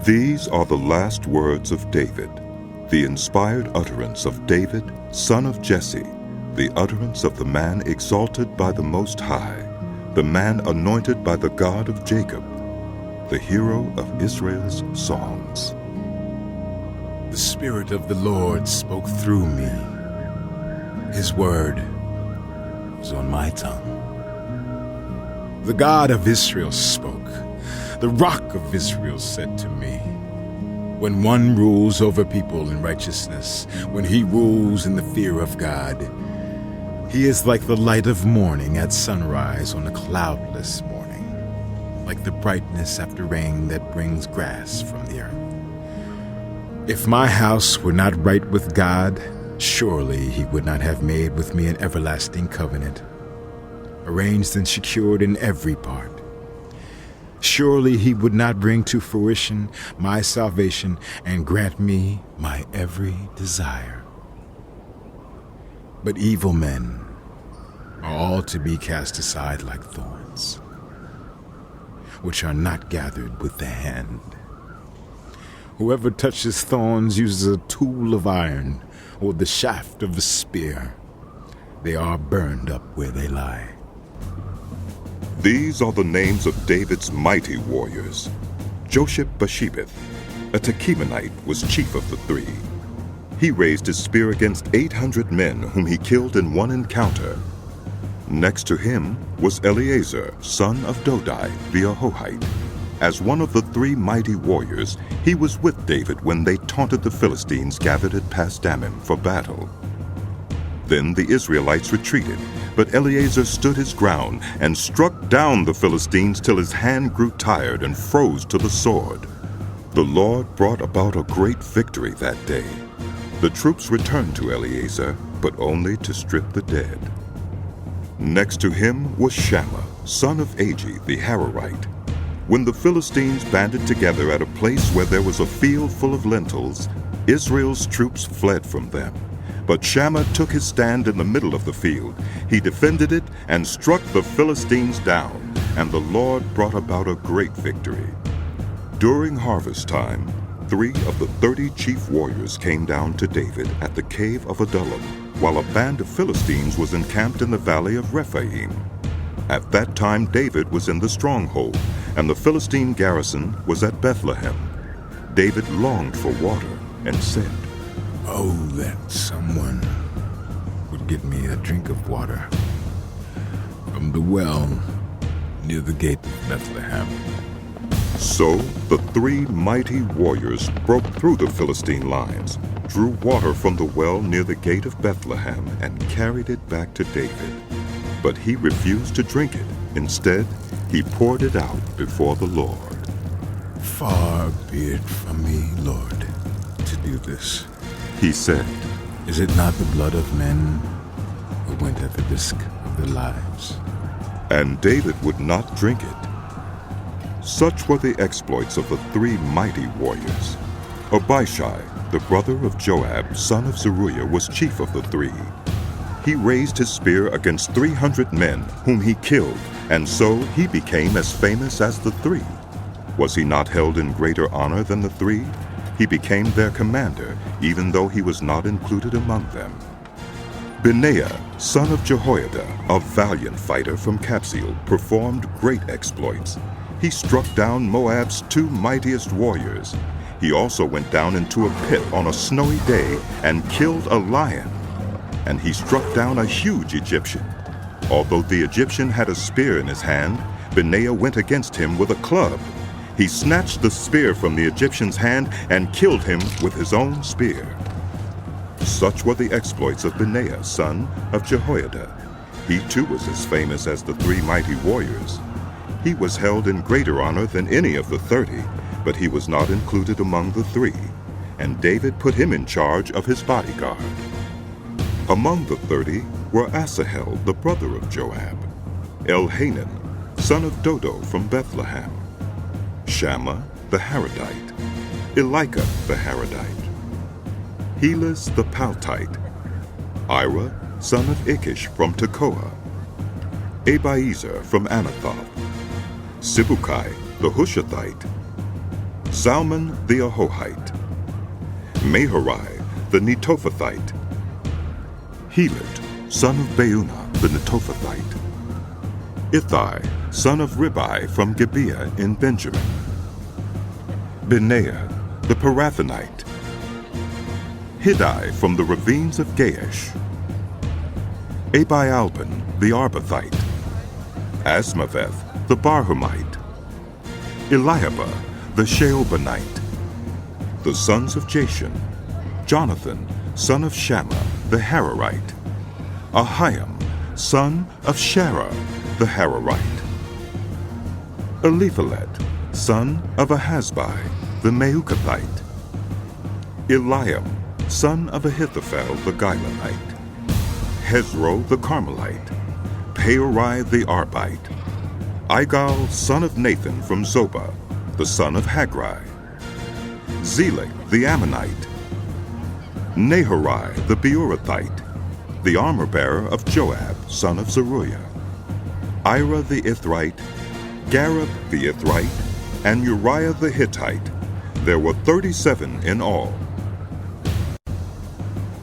These are the last words of David, the inspired utterance of David, son of Jesse, the utterance of the man exalted by the Most High, the man anointed by the God of Jacob, the hero of Israel's songs. The Spirit of the Lord spoke through me. His word was on my tongue. The God of Israel spoke. The Rock of Israel said to me, when one rules over people in righteousness, when he rules in the fear of God, he is like the light of morning at sunrise on a cloudless morning, like the brightness after rain that brings grass from the earth. If my house were not right with God, surely he would not have made with me an everlasting covenant, arranged and secured in every part. Surely he would not bring to fruition my salvation and grant me my every desire. But evil men are all to be cast aside like thorns, which are not gathered with the hand. Whoever touches thorns uses a tool of iron or the shaft of a spear. They are burned up where they lie. These are the names of David's mighty warriors. Josheb-Basshebeth, a Tekemonite, was chief of the three. He raised his spear against 800 men whom he killed in one encounter. Next to him was Eleazar, son of Dodai, the Ahohite. As one of the three mighty warriors, he was with David when they taunted the Philistines gathered at Pasdammim for battle. Then the Israelites retreated, but Eleazar stood his ground and struck down the Philistines till his hand grew tired and froze to the sword. The Lord brought about a great victory that day. The troops returned to Eleazar, but only to strip the dead. Next to him was Shammah, son of Agi the Hararite. When the Philistines banded together at a place where there was a field full of lentils, Israel's troops fled from them. But Shammah took his stand in the middle of the field. He defended it and struck the Philistines down, and the Lord brought about a great victory. During harvest time, 3 of the 30 chief warriors came down to David at the cave of Adullam, while a band of Philistines was encamped in the valley of Rephaim. At that time David was in the stronghold, and the Philistine garrison was at Bethlehem. David longed for water and said, "Oh, that someone would give me a drink of water from the well near the gate of Bethlehem." So the 3 mighty warriors broke through the Philistine lines, drew water from the well near the gate of Bethlehem, and carried it back to David. But he refused to drink it. Instead, he poured it out before the Lord. "Far be it from me, Lord, to do this," he said. "Is it not the blood of men who went at the risk of their lives?" And David would not drink it. Such were the exploits of the 3 mighty warriors. Abishai, the brother of Joab, son of Zeruiah, was chief of the 3. He raised his spear against 300 men, whom he killed, and so he became as famous as the 3. Was he not held in greater honor than the 3? He became their commander, even though he was not included among them. Benaiah, son of Jehoiada, a valiant fighter from Kabzeel, performed great exploits. He struck down Moab's 2 mightiest warriors. He also went down into a pit on a snowy day and killed a lion. And he struck down a huge Egyptian. Although the Egyptian had a spear in his hand, Benaiah went against him with a club. He snatched the spear from the Egyptian's hand and killed him with his own spear. Such were the exploits of Benaiah, son of Jehoiada. He too was as famous as the 3 mighty warriors. He was held in greater honor than any of the 30, but he was not included among the 3, and David put him in charge of his bodyguard. Among the 30 were Asahel, the brother of Joab, Elhanan, son of Dodo from Bethlehem, Shammah the Haradite, Elika the Haradite, Helas the Paltite, Ira, son of Ikish from Tekoa, Abiezer from Anathoth, Sibukai the Hushathite, Zalman the Ahohite, Maharai the Netophathite, Heled, son of Baunah the Netophathite, Ithai, son of Ribai from Gibeah in Benjamin, Benaiah the Parathonite, Hiddai from the ravines of Gaish, Abialban the Arbathite, Asmaveth the Barhumite, Eliahba the Sheobanite, the sons of Jashan, Jonathan, son of Shammah the Hararite, Ahiam, son of Sharah the Hararite, Eliphalet, son of Ahasbai the Meukathite, Eliam, son of Ahithophel the Gilonite, Hezro the Carmelite, Peorai the Arbite, Igal, son of Nathan from Zobah, the son of Hagri, Zelek the Ammonite, Naharai the Beerothite, the armor-bearer of Joab, son of Zeruiah, Ira the Ithrite, Gareb the Ithrite, and Uriah the Hittite. There were 37 in all.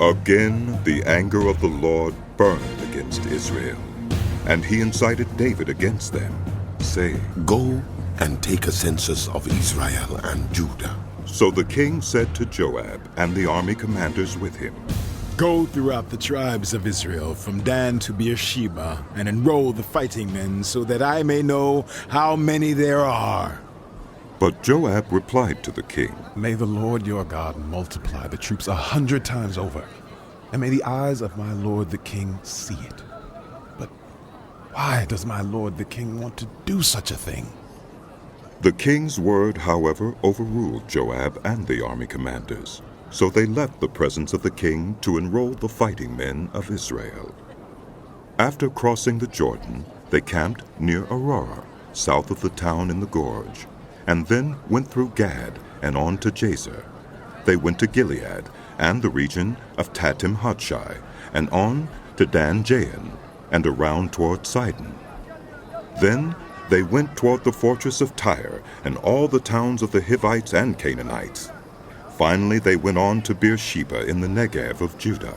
Again the anger of the Lord burned against Israel, and he incited David against them, saying, Go and take a census of Israel and Judah. So the king said to Joab and the army commanders with him, Go throughout the tribes of Israel from Dan to Beersheba and enroll the fighting men so that I may know how many there are. But Joab replied to the king, May the Lord your God multiply the troops 100 times over, and may the eyes of my lord the king see it. But why does my lord the king want to do such a thing? The king's word, however, overruled Joab and the army commanders. So they left the presence of the king to enroll the fighting men of Israel. After crossing the Jordan, they camped near Aurora, south of the town in the gorge, and then went through Gad and on to Jazer. They went to Gilead and the region of Tatim-Hodshai, and on to Dan-Jain, and around toward Sidon. Then they went toward the fortress of Tyre and all the towns of the Hivites and Canaanites. Finally they went on to Beersheba in the Negev of Judah.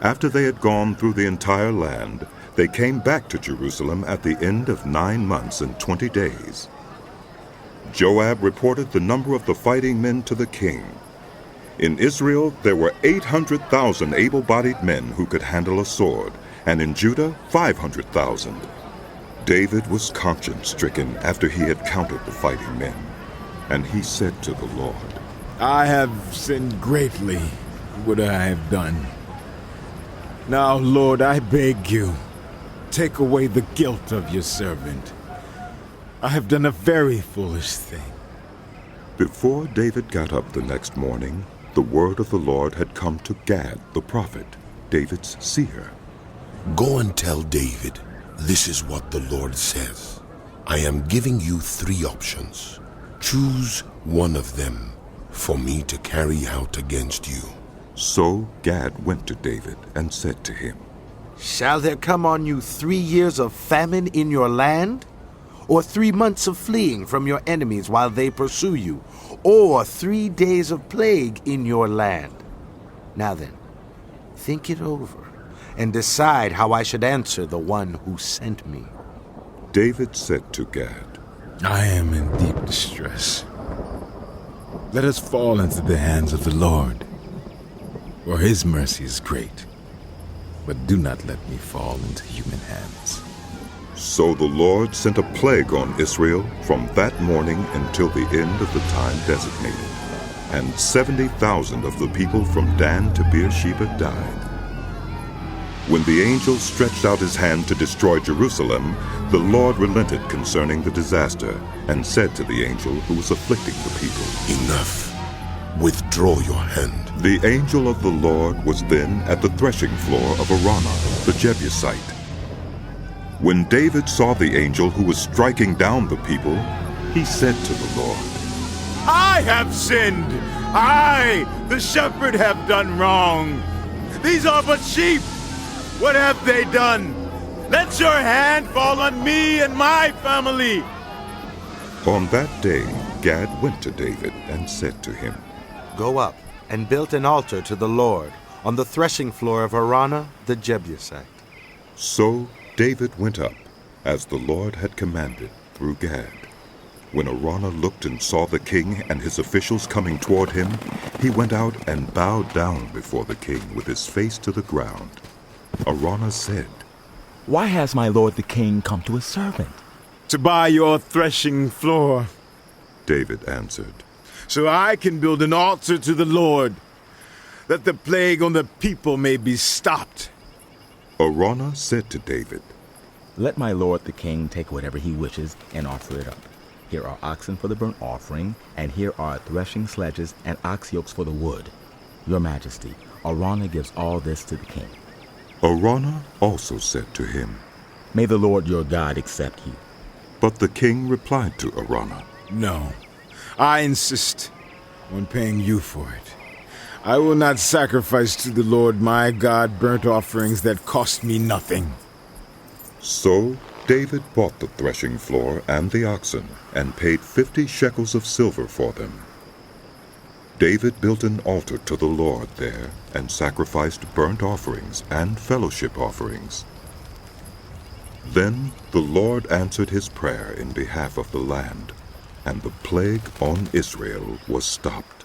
After they had gone through the entire land, they came back to Jerusalem at the end of 9 months and 20 days. Joab reported the number of the fighting men to the king. In Israel there were 800,000 able-bodied men who could handle a sword, and in Judah 500,000. David was conscience-stricken after he had counted the fighting men, and he said to the Lord, I have sinned greatly. What I have done. Now, Lord, I beg you, take away the guilt of your servant. I have done a very foolish thing. Before David got up the next morning, the word of the Lord had come to Gad the prophet, David's seer. Go and tell David, this is what the Lord says. I am giving you 3 options. Choose one of them for me to carry out against you. So Gad went to David and said to him, Shall there come on you 3 years of famine in your land? Or 3 months of fleeing from your enemies while they pursue you? Or 3 days of plague in your land? Now then, think it over and decide how I should answer the one who sent me. David said to Gad, I am in deep distress. Let us fall into the hands of the Lord, for his mercy is great. But do not let me fall into human hands. So the Lord sent a plague on Israel from that morning until the end of the time designated, and 70,000 of the people from Dan to Beersheba died. When the angel stretched out his hand to destroy Jerusalem, the Lord relented concerning the disaster, and said to the angel who was afflicting the people, Enough. Withdraw your hand. The angel of the Lord was then at the threshing floor of Araunah, the Jebusite. When David saw the angel who was striking down the people, he said to the Lord, I have sinned. I, the shepherd, have done wrong. These are but sheep. What have they done? Let your hand fall on me and my family. On that day, Gad went to David and said to him, Go up and build an altar to the Lord on the threshing floor of Araunah the Jebusite. So David went up, as the Lord had commanded through Gad. When Araunah looked and saw the king and his officials coming toward him, he went out and bowed down before the king with his face to the ground. Araunah said, Why has my lord the king come to his servant? To buy your threshing floor, David answered. so I can build an altar to the Lord, that the plague on the people may be stopped. Araunah said to David, Let my lord the king take whatever he wishes and offer it up. Here are oxen for the burnt offering, and here are threshing sledges and ox yokes for the wood. Your majesty, Araunah gives all this to the king. Araunah also said to him, May the Lord your God accept you. But the king replied to Araunah, No, I insist on paying you for it. I will not sacrifice to the Lord my God burnt offerings that cost me nothing. So David bought the threshing floor and the oxen, and paid 50 shekels of silver for them. David built an altar to the Lord there, and sacrificed burnt offerings and fellowship offerings. Then the Lord answered his prayer in behalf of the land, and the plague on Israel was stopped.